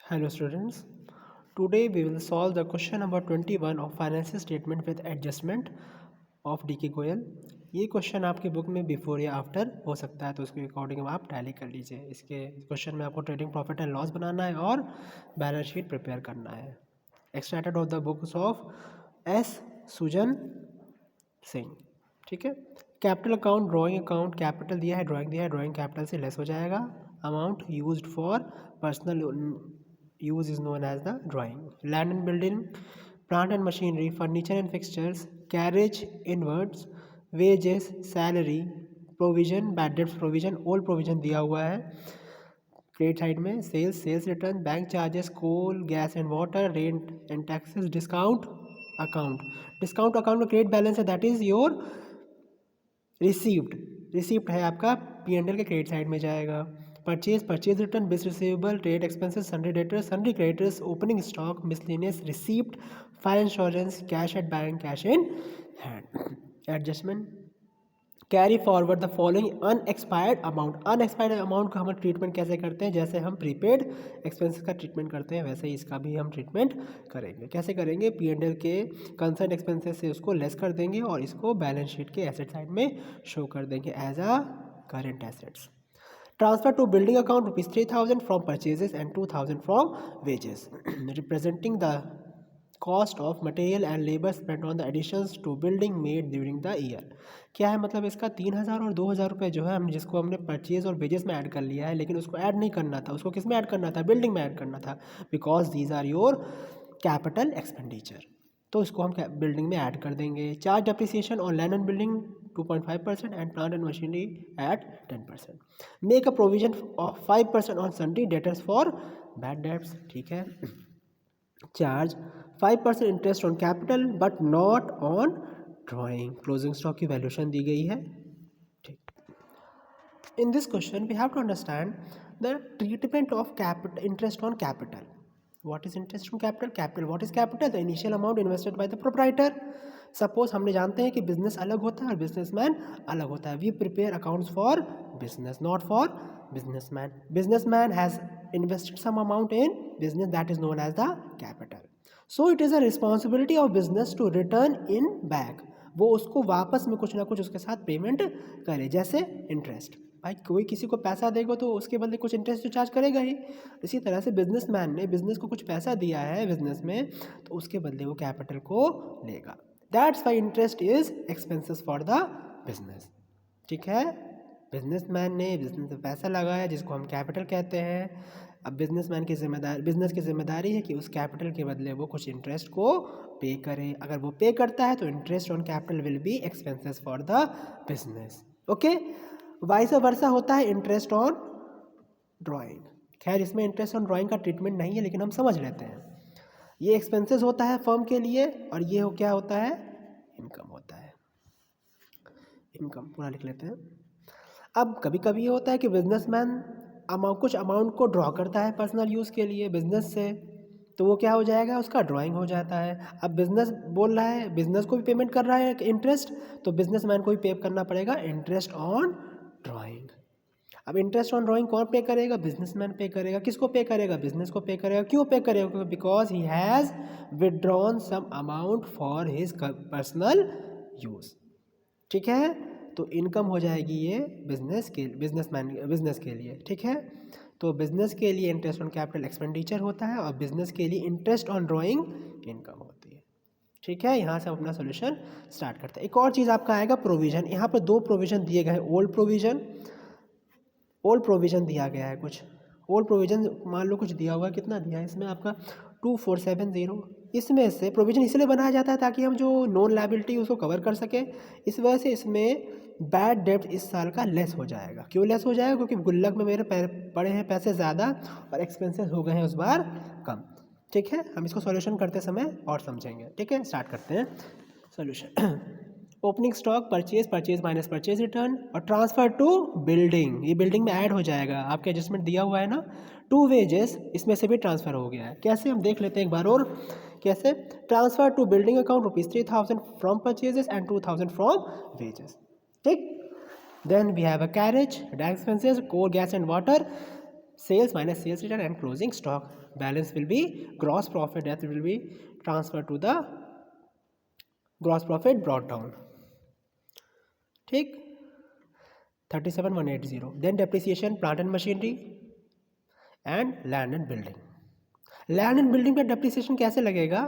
Hello students, today we will solve the question number 21 of financial statement with adjustment of DK Goyal. ये question आपकी book में before या after हो सकता है, तो उसके अकॉर्डिंग आप टैली कर लीजिए। इसके क्वेश्चन में आपको ट्रेडिंग प्रॉफिट एंड लॉस बनाना है और बैलेंस शीट प्रिपेयर करना है। Extracted of the books of S Sujan Singh. ठीक है। Capital account, drawing account, capital दिया है, ड्राइंग दिया है, ड्राइंग कैपिटल से लेस हो जाएगा। Amount used for personal use is known as the drawing. Land and building, plant and machinery, furniture and fixtures, carriage inwards, wages, salary, provision, bad debts provision, old provision दिया हुआ है। Credit side में sales, sales return, bank charges, coal, gas and water, rent and taxes, discount account. Discount account में credit balance है, that is your received. Receipt है आपका P&L के credit side में जाएगा। Purchase, purchase return, bills receivable, trade expenses, sundry debtors, sundry creditors, opening stock, miscellaneous, receipt, fire insurance, cash at bank, cash in hand. Adjustment, carry forward the following unexpired amount. Unexpired amount का हम treatment कैसे करते हैं? जैसे हम prepaid expenses का treatment करते हैं, वैसे ही इसका भी हम ट्रीटमेंट करेंगे। कैसे करेंगे? P&L के कंसर्न एक्सपेंसेस से उसको लेस कर देंगे और इसको बैलेंस शीट के एसेट साइड में शो कर देंगे as a current assets. Transfer to building account ₹3000 from purchases and 2000 from wages, representing the cost of material and labour spend on the additions to building made during the year. क्या है मतलब इसका? 3000 और 2000 रुपये जो है हम जिसको हमने परचेज और वेजेस में ऐड कर लिया है, लेकिन उसको ऐड नहीं करना था। उसको किस में ऐड करना था? बिल्डिंग में ऐड करना था, because these are your capital expenditure. तो इसको हम बिल्डिंग में ऐड कर देंगे। Charge depreciation on land and building 2.5% and plant and machinery at 10%। Make a provision of 5% on sundry debtors for bad debts. ठीक है। Charge 5% interest on capital but not on drawing. Closing stock की valuation दी गई है। ठीक। In this question we have to understand the treatment of capital, interest on capital. What is interest on capital? Capital, what is capital? The initial amount invested by the proprietor. Suppose हमने जानते हैं कि business अलग होता है और businessman अलग होता है। We prepare accounts for business, not for businessman. Businessman has invested some amount in business, that is known as the capital. So it is a responsibility of business to return in back. वो उसको वापस में कुछ ना कुछ उसके साथ payment करे, जैसे इंटरेस्ट। भाई कोई किसी को पैसा देगा तो उसके बदले कुछ इंटरेस्ट तो चार्ज करेगा ही। इसी तरह से बिजनेसमैन ने बिजनेस को कुछ पैसा दिया है बिजनेस में, तो उसके बदले वो कैपिटल को लेगा। That's why interest is expenses for the business. ठीक है। बिजनेसमैन ने बिजनेस में पैसा लगाया जिसको हम कैपिटल कहते हैं। अब बिजनेसमैन की जिम्मेदारी, बिजनेस की जिम्मेदारी है कि उस कैपिटल के बदले वो कुछ इंटरेस्ट को पे करे। अगर वो पे करता है तो interest on capital will be expenses for the business. Okay. Vice versa होता है इंटरेस्ट ऑन ड्राइंग। खैर इसमें इंटरेस्ट ऑन ड्राइंग का ट्रीटमेंट नहीं है, लेकिन हम समझ लेते हैं। ये एक्सपेंसेस होता है फर्म के लिए और ये क्या होता है? इनकम होता है। इनकम पूरा लिख लेते हैं। अब कभी कभी ये होता है कि बिजनेसमैन कुछ अमाउंट को ड्रॉ करता है पर्सनल यूज़ के लिए बिजनेस से, तो वो क्या हो जाएगा? उसका ड्राइंग हो जाता है। अब बिजनेस बोल रहा है, बिजनेस को भी पेमेंट कर रहा है इंटरेस्ट, तो बिजनेसमैन को भी पे करना पड़ेगा इंटरेस्ट ऑन ड्राइंग। अब इंटरेस्ट ऑन ड्राइंग कौन पे करेगा? बिजनेसमैन पे करेगा। किसको पे करेगा? बिजनेस को पे करेगा। क्यों पे करेगा? Because he has withdrawn some amount for his personal use. ठीक है। तो इनकम हो जाएगी ये बिजनेस के लिए। ठीक है। तो बिजनेस के लिए इंटरेस्ट ऑन कैपिटल एक्सपेंडिचर होता है और बिजनेस के लिए इंटरेस्ट ऑन ड्राइंग इनकम होती है। ठीक है। यहाँ से हम अपना सोल्यूशन स्टार्ट करते हैं। एक और चीज़ आपका आएगा प्रोविजन। यहाँ पर दो प्रोविजन दिए गए हैं। ओल्ड प्रोविजन दिया गया है कुछ। ओल्ड प्रोविजन मान लो कुछ दिया हुआ है, कितना दिया है इसमें आपका 2470। इसमें से प्रोविजन इसलिए बनाया जाता है ताकि हम जो नॉन लायबिलिटी उसको कवर कर सके। इस वजह से इसमें बैड डेब्ट इस साल का लेस हो जाएगा। क्यों लेस हो जाएगा? क्योंकि गुल्लक में मेरे पड़े हैं पैसे ज़्यादा और एक्सपेंसेस हो गए हैं उस बार कम। ठीक है। हम इसको सॉल्यूशन करते समय और समझेंगे। ठीक है। स्टार्ट करते हैं solution. Opening stock, purchase minus purchase return और ट्रांसफर टू बिल्डिंग। ये बिल्डिंग में ऐड हो जाएगा। आपके एडजस्टमेंट दिया हुआ है ना। टू वेजेस, इसमें से भी ट्रांसफर हो गया है। कैसे? हम देख लेते हैं एक बार और। कैसे? Transfer to building account ₹3000 from purchases and 2000 from wages. ठीक। Then we have a carriage, direct expenses, coal, gas and water, sales minus sales return and closing stock balance will be gross profit that will be transferred to the gross profit brought down. ठीक, 37,180. Then depreciation plant and machinery and land and building. Land and building का depreciation कैसे लगेगा?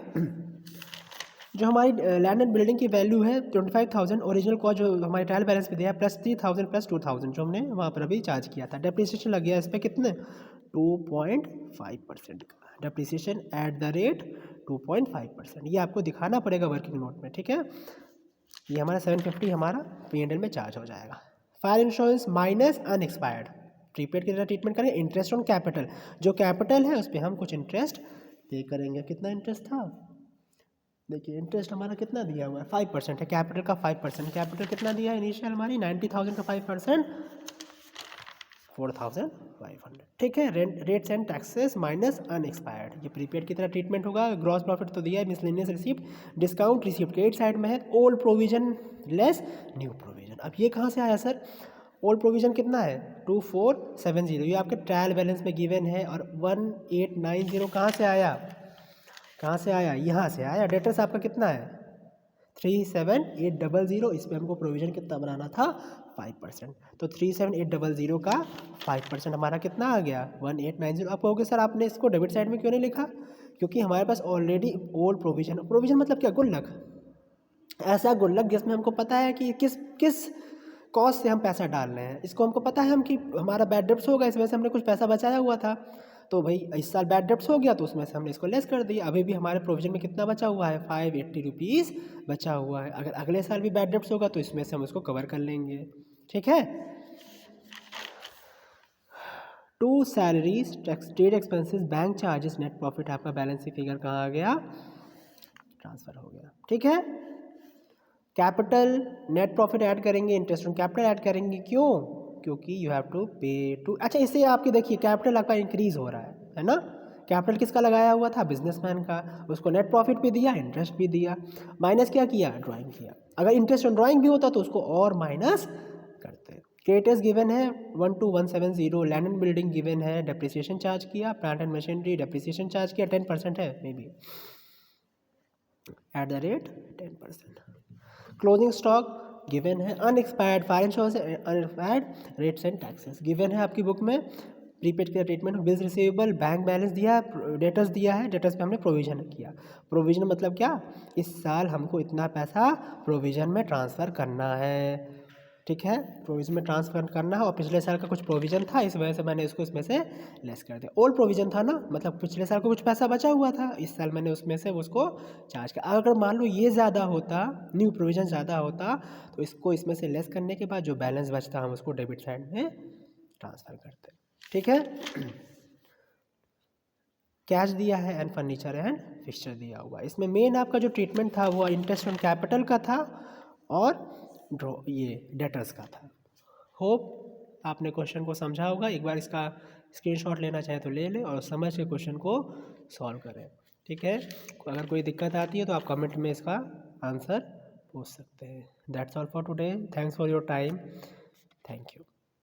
जो हमारी land and building की value है 25,000 original cost जो हमारे ट्रायल बैलेंस पे दिया है प्लस 3,000 प्लस 2,000 जो हमने वहाँ पर अभी चार्ज किया था, डेप्रिसिएशन लग गया इस पर कितने 2.5% का डेप्रिसिएशन एट द रेट 2.5%. ये आपको दिखाना पड़ेगा वर्किंग नोट में. ठीक है, ये हमारा 750 हमारा P&L में चार्ज हो जाएगा. Fire insurance minus unexpired prepaid की तरह ट्रीटमेंट करें. इंटरेस्ट ऑन कैपिटल, जो कैपिटल है उस पर हम कुछ इंटरेस्ट पे करेंगे. कितना इंटरेस्ट था देखिए, इंटरेस्ट हमारा कितना दिया हुआ है 5% है. कैपिटल का 5%, कैपिटल कितना दिया है इनिशियल हमारी 90,000 का 5% 4,500. ठीक है, rates and taxes minus unexpired, ये प्रीपेड की तरह ट्रीटमेंट होगा. ग्रॉस प्रॉफिट तो दिया है, miscellaneous receipt, discount receipt credit side में है. Old provision less new provision. अब ये कहाँ से आया सर? ओल्ड प्रोविजन कितना है 2470, ये आपके ट्रायल बैलेंस में गिवन है. और 1890 कहाँ से आया? कहाँ से आया? यहाँ से आया. डेटर्स आपका कितना है 37,800. इस पर हमको प्रोविज़न कितना बनाना था 5%. तो 37,800 का 5% हमारा कितना आ गया 1890. आप कहोगे सर आपने इसको डेबिट साइड में क्यों नहीं लिखा? क्योंकि हमारे पास ऑलरेडी ओल्ड प्रोविज़न, प्रोविज़न मतलब क्या, गुल्लक. ऐसा गुल्लक जिसमें हमको पता है कि किस कॉस्ट से हम पैसा डाल रहे हैं. इसको हमको पता है हम कि हमारा बैड डेब्ट्स होगा, इस वजह से हमने कुछ पैसा बचाया हुआ था. तो भाई इस साल बैड डेब्ट्स हो गया तो उसमें से हमने इसको लेस कर दिया. अभी भी हमारे प्रोविजन में कितना बचा हुआ है 580 रुपीज़ बचा हुआ है. अगर अगले साल भी बैड डेब्ट्स होगा तो इसमें से हम उसको कवर कर लेंगे. ठीक है. To salaries, state expenses, bank charges, net profit, आपका बैलेंस शीट फिगर कहाँ आ गया? ट्रांसफर हो गया. ठीक है. कैपिटल नेट प्रॉफिट ऐड करेंगे, इंटरेस्ट ऑन कैपिटल ऐड करेंगे. क्यों? क्योंकि you have to pay to. अच्छा, इससे आपकी देखिए कैपिटल आपका इंक्रीज हो रहा है ना. कैपिटल किसका लगाया हुआ था? बिजनेसमैन का. उसको नेट प्रॉफिट भी दिया, इंटरेस्ट भी दिया. माइनस क्या किया? ड्राइंग किया. अगर इंटरेस्ट ऑन ड्राइंग भी होता तो उसको और माइनस करते. क्रेडिटर्स गिवन है 12,170. लैंड एंड बिल्डिंग गिवन है, डेप्रिसिएशन चार्ज किया. Plant and machinery depreciation charge किया, 10% है may be at the rate 10%. Closing stock given है. Unexpired fire insurance, unexpired rates and taxes given है आपकी बुक में. प्रीपेड का treatment, bills receivable, bank balance दिया है, डेटर्स दिया है. डेटर्स पे हमने प्रोविजन किया. प्रोविजन मतलब क्या? इस साल हमको इतना पैसा प्रोविजन में ट्रांसफ़र करना है. ठीक है, प्रोविजन में ट्रांसफर करना है. और पिछले साल का कुछ प्रोविजन था, इस वजह से मैंने इसको इसमें से लेस कर दिया. ओल्ड प्रोविजन था ना, मतलब पिछले साल को कुछ पैसा बचा हुआ था, इस साल मैंने उसमें से उसको चार्ज किया. अगर मान लो ये ज़्यादा होता, न्यू प्रोविजन ज़्यादा होता, तो इसको इसमें से लेस करने के बाद जो बैलेंस बचता हम उसको डेबिट साइड में ट्रांसफ़र करते. ठीक है. कैश दिया है एंड फर्नीचर एंड फिक्सचर दिया हुआ. इसमें मेन आपका जो ट्रीटमेंट था वो इंटरेस्ट ऑन कैपिटल का था और ये डेटर्स का था. होप आपने क्वेश्चन को समझा होगा. एक बार इसका स्क्रीनशॉट लेना चाहे तो ले लें और समझ के क्वेश्चन को सॉल्व करें. ठीक है. अगर कोई दिक्कत आती है तो आप कमेंट में इसका आंसर पूछ सकते हैं. That's all for today. Thanks for your time. Thank you.